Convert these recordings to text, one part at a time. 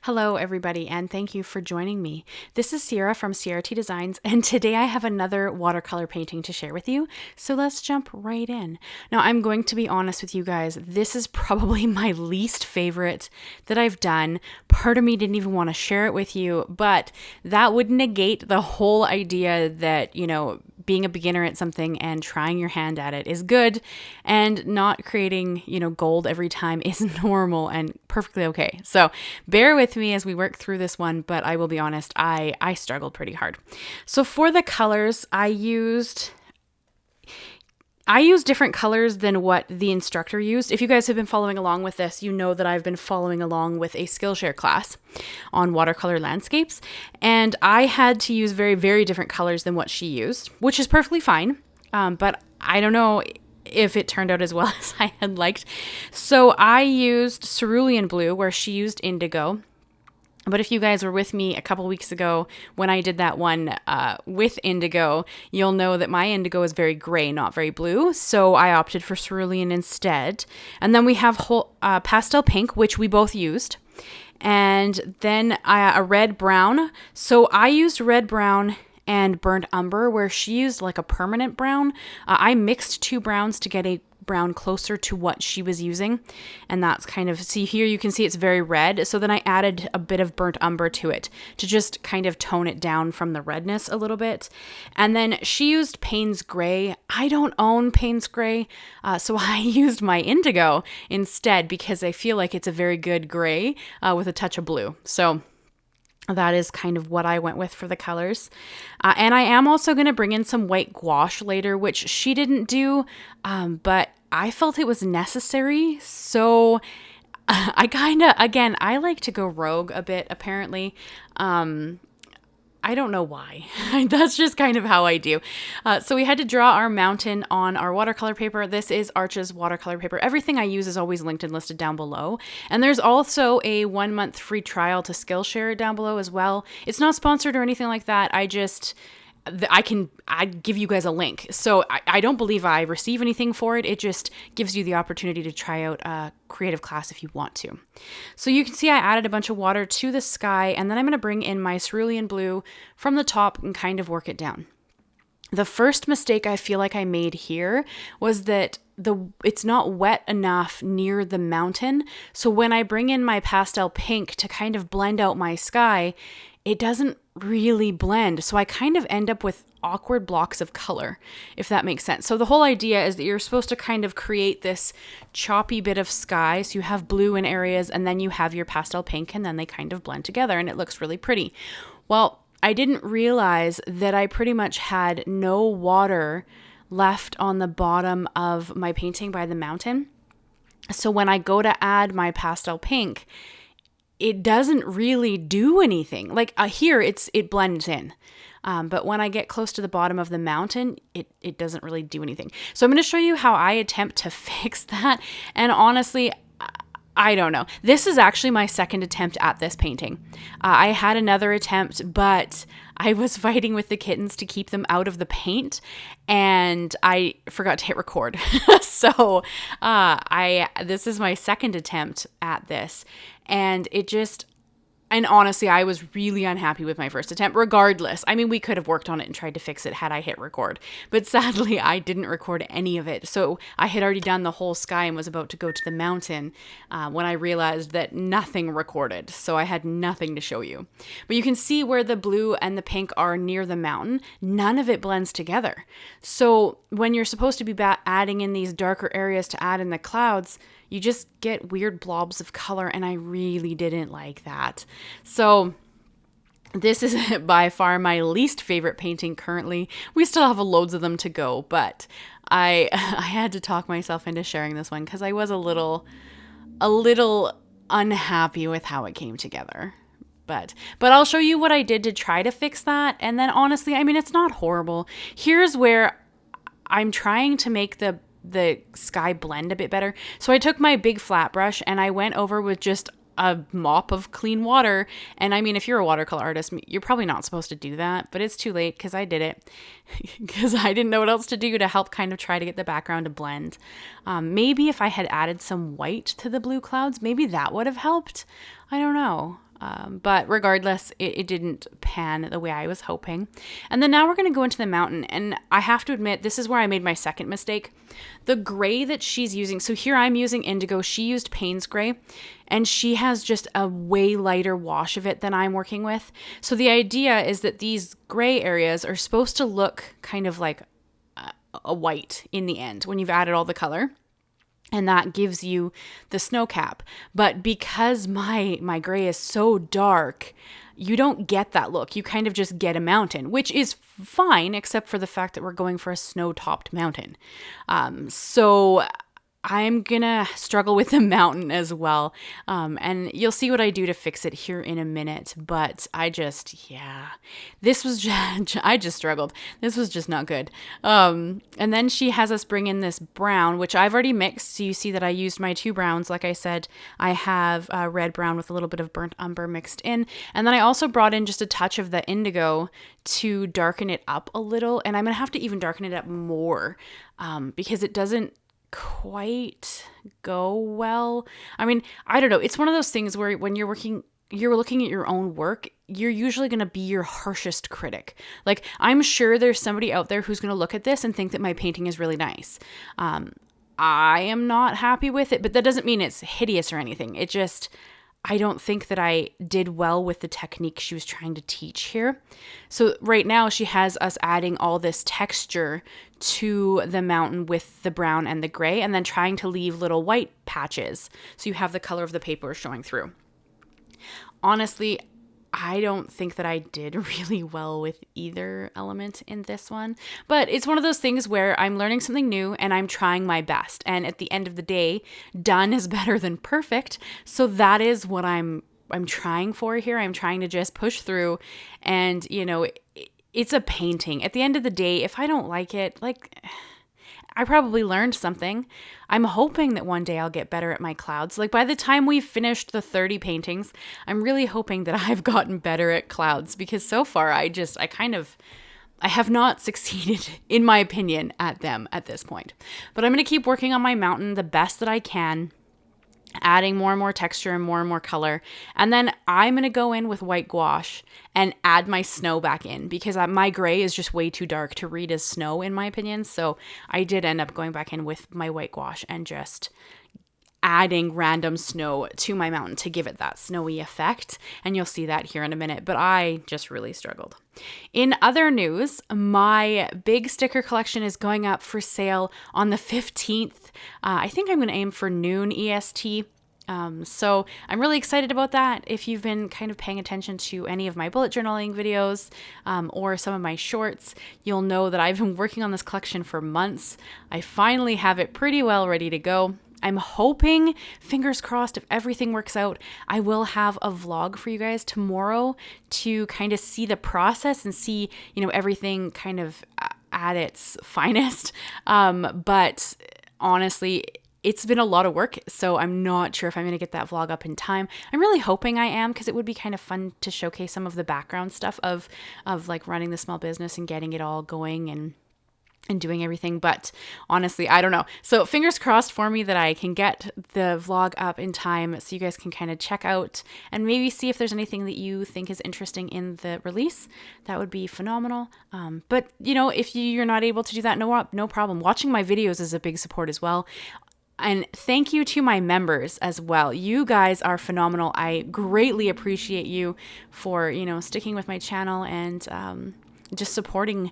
Hello, everybody, and thank you for joining me. This is Ciara from Ciara T Designs, and today I have another watercolor painting to share with you, so let's jump right in. Now, I'm going to be honest with you guys, this is probably my least favorite that I've done. Part of me didn't even want to share it with you, but that would negate the whole idea that, being a beginner at something and trying your hand at it is good, and not creating, gold every time is normal and perfectly okay. So bear with me as we work through this one, but I will be honest, I struggled pretty hard. So for the colors, I used different colors than what the instructor used. If you guys have been following along with this, you know that I've been following along with a Skillshare class on watercolor landscapes, and I had to use very, very different colors than what she used, which is perfectly fine, but I don't know if it turned out as well as I had liked. So I used cerulean blue where she used indigo. But if you guys were with me a couple weeks ago when I did that one with indigo, you'll know that my indigo is very gray, not very blue. So I opted for cerulean instead. And then we have pastel pink, which we both used. And then a red brown. So I used red brown and burnt umber, where she used like a permanent brown. I mixed two browns to get a brown closer to what she was using, and that's kind of, see here you can see it's very red, so then I added a bit of burnt umber to it to just kind of tone it down from the redness a little bit. And then she used Payne's Gray. I don't own Payne's Gray, so I used my indigo instead because I feel like it's a very good gray with a touch of blue. So that is kind of what I went with for the colors. And I am also going to bring in some white gouache later, which she didn't do, but I felt it was necessary. So I kind of, again, I like to go rogue a bit, apparently. I don't know why. That's just kind of how I do. So we had to draw our mountain on our watercolor paper. This is Arch's watercolor paper. Everything I use is always linked and listed down below. And there's also a 1-month free trial to Skillshare down below as well. It's not sponsored or anything like that. I give you guys a link. So I don't believe I receive anything for it. It just gives you the opportunity to try out a creative class if you want to. So you can see I added a bunch of water to the sky, and then I'm going to bring in my cerulean blue from the top and kind of work it down. The first mistake I feel like I made here was that it's not wet enough near the mountain. So when I bring in my pastel pink to kind of blend out my sky, it doesn't really blend. So I kind of end up with awkward blocks of color, if that makes sense. So the whole idea is that you're supposed to kind of create this choppy bit of sky. So you have blue in areas, and then you have your pastel pink, and then they kind of blend together, and it looks really pretty. Well, I didn't realize that I pretty much had no water left on the bottom of my painting by the mountain. So when I go to add my pastel pink, it doesn't really do anything. Like here, it blends in. But when I get close to the bottom of the mountain, it doesn't really do anything. So I'm going to show you how I attempt to fix that. And honestly, I don't know. This is actually my second attempt at this painting. I had another attempt, but I was fighting with the kittens to keep them out of the paint, and I forgot to hit record. So this is my second attempt at this, and and honestly, I was really unhappy with my first attempt, regardless. I mean, we could have worked on it and tried to fix it had I hit record. But sadly, I didn't record any of it. So I had already done the whole sky and was about to go to the mountain when I realized that nothing recorded. So I had nothing to show you. But you can see where the blue and the pink are near the mountain. None of it blends together. So when you're supposed to be adding in these darker areas to add in the clouds, you just get weird blobs of color, and I really didn't like that. So this is by far my least favorite painting currently. We still have loads of them to go, but I had to talk myself into sharing this one because I was a little unhappy with how it came together. But I'll show you what I did to try to fix that. And then honestly, I mean, it's not horrible. Here's where I'm trying to make the sky blend a bit better. So I took my big flat brush and I went over with just a mop of clean water. And I mean, if you're a watercolor artist, you're probably not supposed to do that, but it's too late because I did it because I didn't know what else to do to help kind of try to get the background to blend. Maybe if I had added some white to the blue clouds, maybe that would have helped. I don't know. But regardless, it didn't pan the way I was hoping. And then now we're going to go into the mountain. And I have to admit, this is where I made my second mistake. The gray that she's using, so here I'm using indigo. She used Payne's gray, and she has just a way lighter wash of it than I'm working with. So the idea is that these gray areas are supposed to look kind of like a white in the end when you've added all the color. And that gives you the snow cap. But because my gray is so dark, you don't get that look. You kind of just get a mountain, which is fine, except for the fact that we're going for a snow-topped mountain. So I'm gonna struggle with the mountain as well. And you'll see what I do to fix it here in a minute. But I just struggled. This was just not good. And then she has us bring in this brown, which I've already mixed. So you see that I used my 2 browns. Like I said, I have red brown with a little bit of burnt umber mixed in. And then I also brought in just a touch of the indigo to darken it up a little. And I'm gonna have to even darken it up more because it doesn't quite go well. I mean, I don't know. It's one of those things where when you're looking at your own work, you're usually going to be your harshest critic. Like, I'm sure there's somebody out there who's going to look at this and think that my painting is really nice. I am not happy with it, but that doesn't mean it's hideous or anything. It just, I don't think that I did well with the technique she was trying to teach here. So right now she has us adding all this texture to the mountain with the brown and the gray, and then trying to leave little white patches so you have the color of the paper showing through. Honestly, I don't think that I did really well with either element in this one, but it's one of those things where I'm learning something new and I'm trying my best. And at the end of the day, done is better than perfect. So that is what I'm trying for here. I'm trying to just push through, and it's a painting. At the end of the day, if I don't like it, I probably learned something. I'm hoping that one day I'll get better at my clouds. Like, by the time we've finished the 30 paintings, I'm really hoping that I've gotten better at clouds, because so far I have not succeeded, in my opinion, at them at this point. But I'm going to keep working on my mountain the best that I can, adding more and more texture and more color. And then I'm going to go in with white gouache and add my snow back in, because my gray is just way too dark to read as snow, in my opinion. So I did end up going back in with my white gouache and just adding random snow to my mountain to give it that snowy effect. And you'll see that here in a minute, but I just really struggled. In other news, my big sticker collection is going up for sale on the 15th. I think I'm going to aim for noon EST. So I'm really excited about that. If you've been kind of paying attention to any of my bullet journaling videos or some of my shorts, you'll know that I've been working on this collection for months. I finally have it pretty well ready to go. I'm hoping, fingers crossed, if everything works out, I will have a vlog for you guys tomorrow to kind of see the process and see, everything kind of at its finest. But honestly, it's been a lot of work, so I'm not sure if I'm going to get that vlog up in time. I'm really hoping I am, because it would be kind of fun to showcase some of the background stuff of like running the small business and getting it all going and doing everything. But honestly, I don't know. So fingers crossed for me that I can get the vlog up in time so you guys can kind of check out and maybe see if there's anything that you think is interesting in the release. That would be phenomenal. But if you're not able to do that, no problem. Watching my videos is a big support as well. And thank you to my members as well. You guys are phenomenal. I greatly appreciate you for, sticking with my channel and just supporting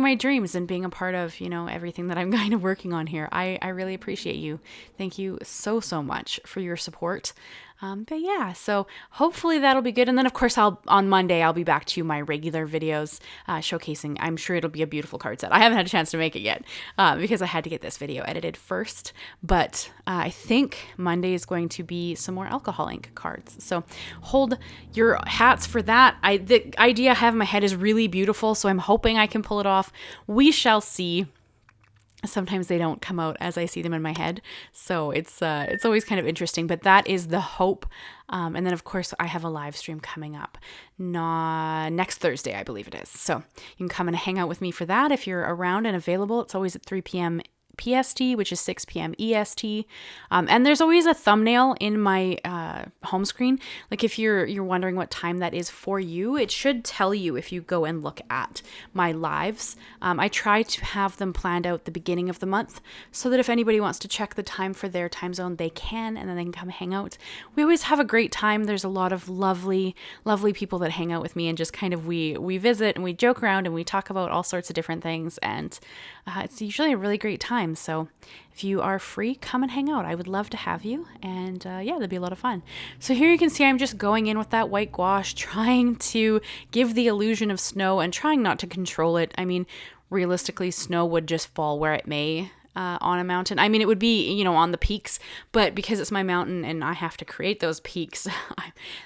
my dreams and being a part of, everything that I'm kind of working on here. I really appreciate you. Thank you so much for your support. But yeah, so hopefully that'll be good. And then of course on Monday, I'll be back to my regular videos, showcasing. I'm sure it'll be a beautiful card set. I haven't had a chance to make it yet, because I had to get this video edited first, but I think Monday is going to be some more alcohol ink cards. So hold your hats for that. The idea I have in my head is really beautiful, so I'm hoping I can pull it off. We shall see. Sometimes they don't come out as I see them in my head. So it's always kind of interesting, but that is the hope. And then of course I have a live stream coming up next Thursday, I believe it is. So you can come and hang out with me for that if you're around and available. It's always at 3 p.m. PST, which is 6 p.m. EST. And there's always a thumbnail in my home screen. Like if you're wondering what time that is for you, it should tell you if you go and look at my lives. I try to have them planned out the beginning of the month so that if anybody wants to check the time for their time zone, they can, and then they can come hang out. We always have a great time. There's a lot of lovely, lovely people that hang out with me, and just kind of we visit and we joke around and we talk about all sorts of different things, and it's usually a really great time. So if you are free, come and hang out. I would love to have you, and yeah, that'd be a lot of fun. So here you can see I'm just going in with that white gouache, trying to give the illusion of snow and trying not to control it. I mean, realistically, snow would just fall where it may on a mountain. I mean, it would be, you know, on the peaks, but because it's my mountain and I have to create those peaks,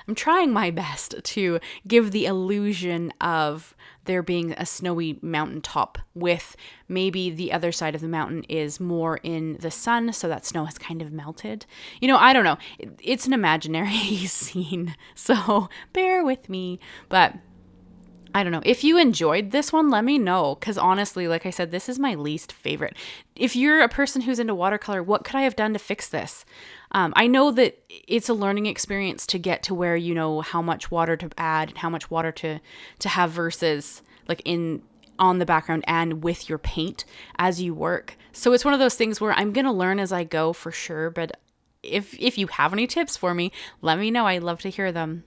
I'm trying my best to give the illusion of there being a snowy mountaintop with maybe the other side of the mountain is more in the sun, so that snow has kind of melted. You know, I don't know. It's an imaginary scene, so bear with me. But I don't know. If you enjoyed this one, let me know. Because honestly, like I said, this is my least favorite. If you're a person who's into watercolor, what could I have done to fix this? I know that it's a learning experience to get to where you know how much water to add and how much water to have versus like on the background and with your paint as you work. So it's one of those things where I'm going to learn as I go for sure. But if you have any tips for me, let me know. I'd love to hear them.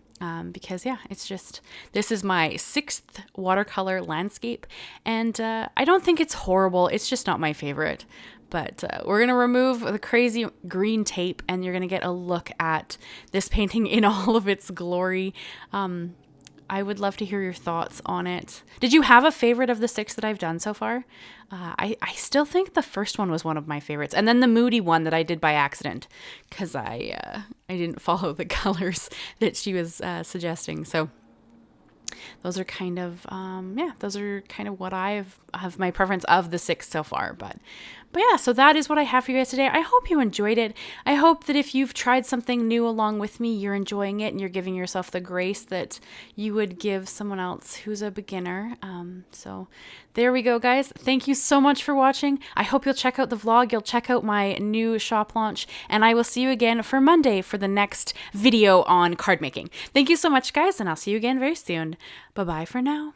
Because yeah, it's just, this is my 6th watercolor landscape, and I don't think it's horrible. It's just not my favorite. But we're going to remove the crazy green tape, and you're going to get a look at this painting in all of its glory. I would love to hear your thoughts on it. Did you have a favorite of the 6 that I've done so far? I still think the first one was one of my favorites. And then the moody one that I did by accident because I didn't follow the colors that she was suggesting. So those are kind of, those are kind of what I have my preference of the 6 so far. But yeah, so that is what I have for you guys today. I hope you enjoyed it. I hope that if you've tried something new along with me, you're enjoying it and you're giving yourself the grace that you would give someone else who's a beginner. So there we go, guys. Thank you so much for watching. I hope you'll check out the vlog. You'll check out my new shop launch, and I will see you again for Monday for the next video on card making. Thank you so much, guys, and I'll see you again very soon. Bye-bye for now.